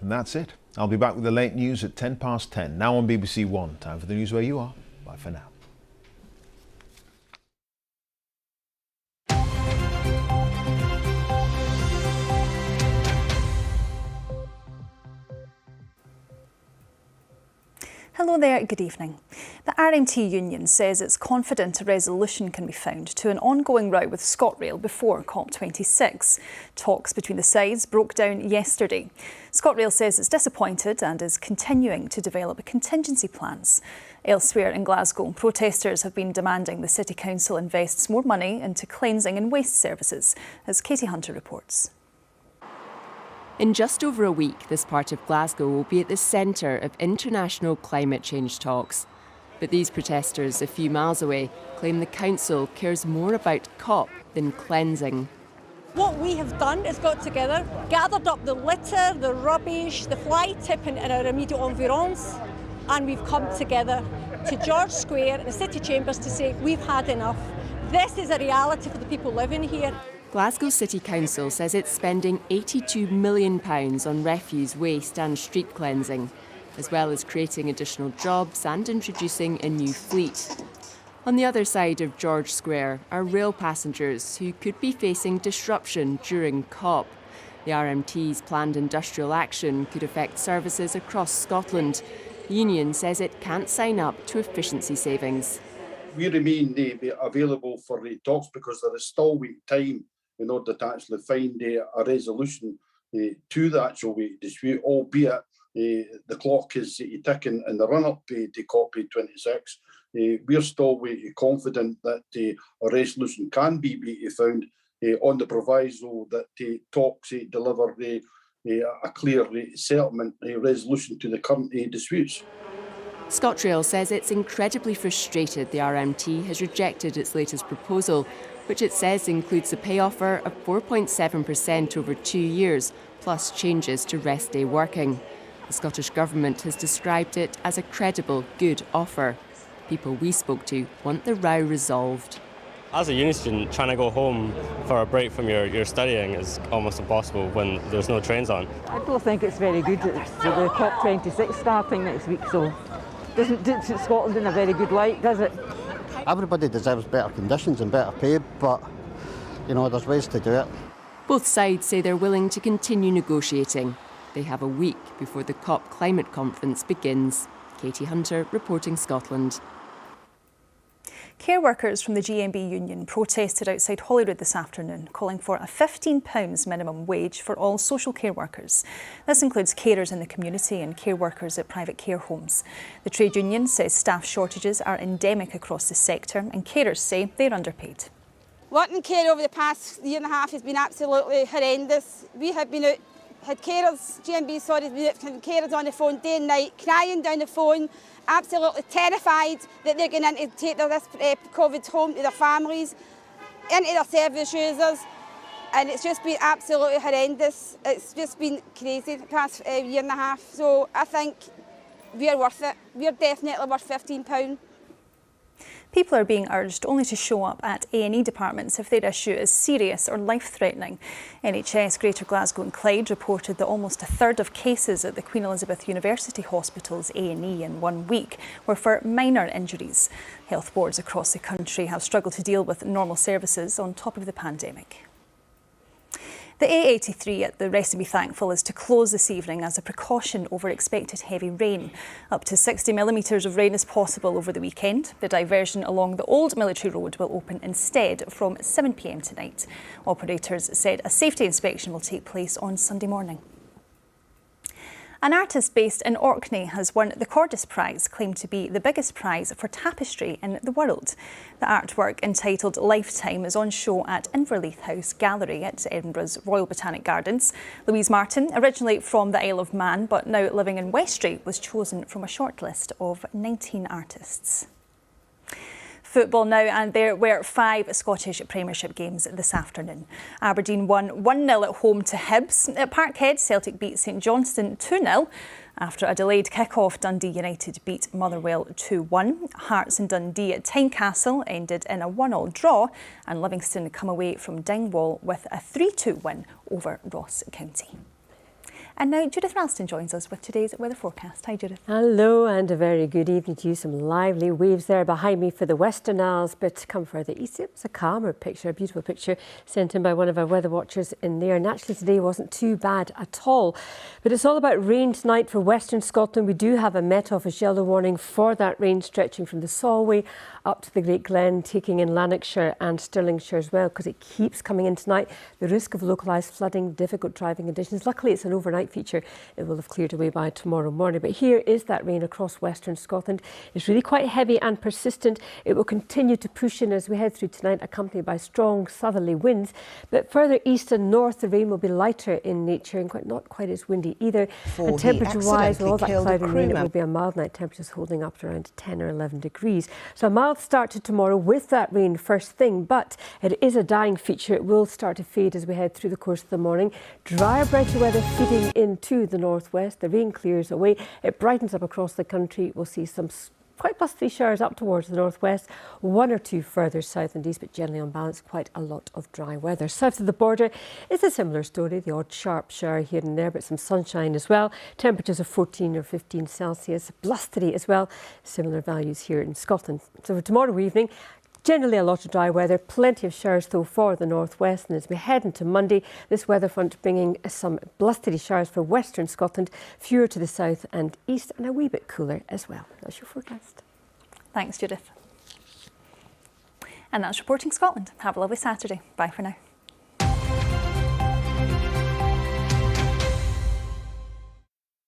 And that's it. I'll be back with the late news at 10:10, now on BBC One. Time for the news where you are. Bye for now. Hello there, good evening. The RMT union says it's confident a resolution can be found to an ongoing row with ScotRail before COP26. Talks between the sides broke down yesterday. ScotRail says it's disappointed and is continuing to develop contingency plans. Elsewhere in Glasgow, protesters have been demanding the City Council invests more money into cleansing and waste services, as Katie Hunter reports. In just over a week, this part of Glasgow will be at the centre of international climate change talks. But these protesters a few miles away claim the council cares more about COP than cleansing. What we have done is got together, gathered up the litter, the rubbish, the fly tipping in our immediate environs, and we've come together to George Square and the City Chambers to say we've had enough. This is a reality for the people living here. Glasgow City Council says it's spending £82 million on refuse, waste and street cleansing, as well as creating additional jobs and introducing a new fleet. On the other side of George Square are rail passengers who could be facing disruption during COP. The RMT's planned industrial action could affect services across Scotland. The union says it can't sign up to efficiency savings. We remain available for the talks because there is still time in order to actually find a resolution to the actual dispute, albeit the clock is ticking in the run-up to COP26. We're still confident that a resolution can be found on the proviso that talks deliver a clear settlement, resolution to the current disputes. ScotRail says it's incredibly frustrated the RMT has rejected its latest proposal, which it says includes a pay offer of 4.7% over 2 years, plus changes to rest day working. The Scottish Government has described it as a credible, good offer. People we spoke to want the row resolved. As a uni student, trying to go home for a break from your studying is almost impossible when there's no trains on. I don't think it's very good. It's the COP26 starting next week, so doesn't put Scotland in a very good light, does it? Everybody deserves better conditions and better pay, but, there's ways to do it. Both sides say they're willing to continue negotiating. They have a week before the COP climate conference begins. Katie Hunter, reporting Scotland. Care workers from the GMB union protested outside Holyrood this afternoon, calling for a £15 minimum wage for all social care workers. This includes carers in the community and care workers at private care homes. The trade union says staff shortages are endemic across the sector and carers say they're underpaid. Working care over the past year and a half has been absolutely horrendous. We have been out, had carers, GMB, been carers on the phone day and night, crying down the phone, absolutely terrified that they're going to take this COVID home to their families, into their service users, and it's just been absolutely horrendous. It's just been crazy the past year and a half, so I think we're worth it. We're definitely worth £15. People are being urged only to show up at A&E departments if their issue is serious or life-threatening. NHS Greater Glasgow and Clyde reported that almost a third of cases at the Queen Elizabeth University Hospital's A&E in 1 week were for minor injuries. Health boards across the country have struggled to deal with normal services on top of the pandemic. The A83 at the Rest to be Thankful is to close this evening as a precaution over expected heavy rain. Up to 60 millimetres of rain is possible over the weekend. The diversion along the old military road will open instead from 7 p.m. tonight. Operators said a safety inspection will take place on Sunday morning. An artist based in Orkney has won the Cordis Prize, claimed to be the biggest prize for tapestry in the world. The artwork, entitled Lifetime, is on show at Inverleith House Gallery at Edinburgh's Royal Botanic Gardens. Louise Martin, originally from the Isle of Man but now living in Westray, was chosen from a shortlist of 19 artists. Football now, and there were 5 Scottish Premiership games this afternoon. Aberdeen won 1-0 at home to Hibs. At Parkhead, Celtic beat St Johnstone 2-0. After a delayed kick-off, Dundee United beat Motherwell 2-1. Hearts and Dundee at Tynecastle ended in a 1-1 draw, and Livingston come away from Dingwall with a 3-2 win over Ross County. And now Judith Ralston joins us with today's weather forecast. Hi Judith. Hello and a very good evening to you. Some lively waves there behind me for the Western Isles, but come further east it was a calmer picture, a beautiful picture sent in by one of our weather watchers in there. And actually today wasn't too bad at all. But it's all about rain tonight for Western Scotland. We do have a Met Office yellow warning for that rain stretching from the Solway up to the Great Glen, taking in Lanarkshire and Stirlingshire as well, because it keeps coming in tonight. The risk of localised flooding, difficult driving conditions. Luckily it's an overnight feature. It will have cleared away by tomorrow morning. But here is that rain across Western Scotland. It's really quite heavy and persistent. It will continue to push in as we head through tonight, accompanied by strong southerly winds. But further east and north, the rain will be lighter in nature and not quite as windy either. And temperature-wise, with all that cloud and rain, it will be a mild night. Temperatures holding up to around 10 or 11 degrees. So a mild start to tomorrow with that rain first thing, but it is a dying feature. It will start to fade as we head through the course of the morning. Drier, brighter weather feeding into the northwest. The rain clears away. It brightens up across the country. We'll see some quite blustery showers up towards the northwest, one or two further south and east, but generally on balance quite a lot of dry weather. South of the border is a similar story, the odd sharp shower here and there, but some sunshine as well. Temperatures of 14 or 15 Celsius, blustery as well, similar values here in Scotland. So for tomorrow evening, generally a lot of dry weather, plenty of showers though for the northwest, and as we head into Monday, this weather front bringing some blustery showers for Western Scotland, fewer to the south and east, and a wee bit cooler as well. That's your forecast. Thanks Judith. And that's Reporting Scotland. Have a lovely Saturday. Bye for now.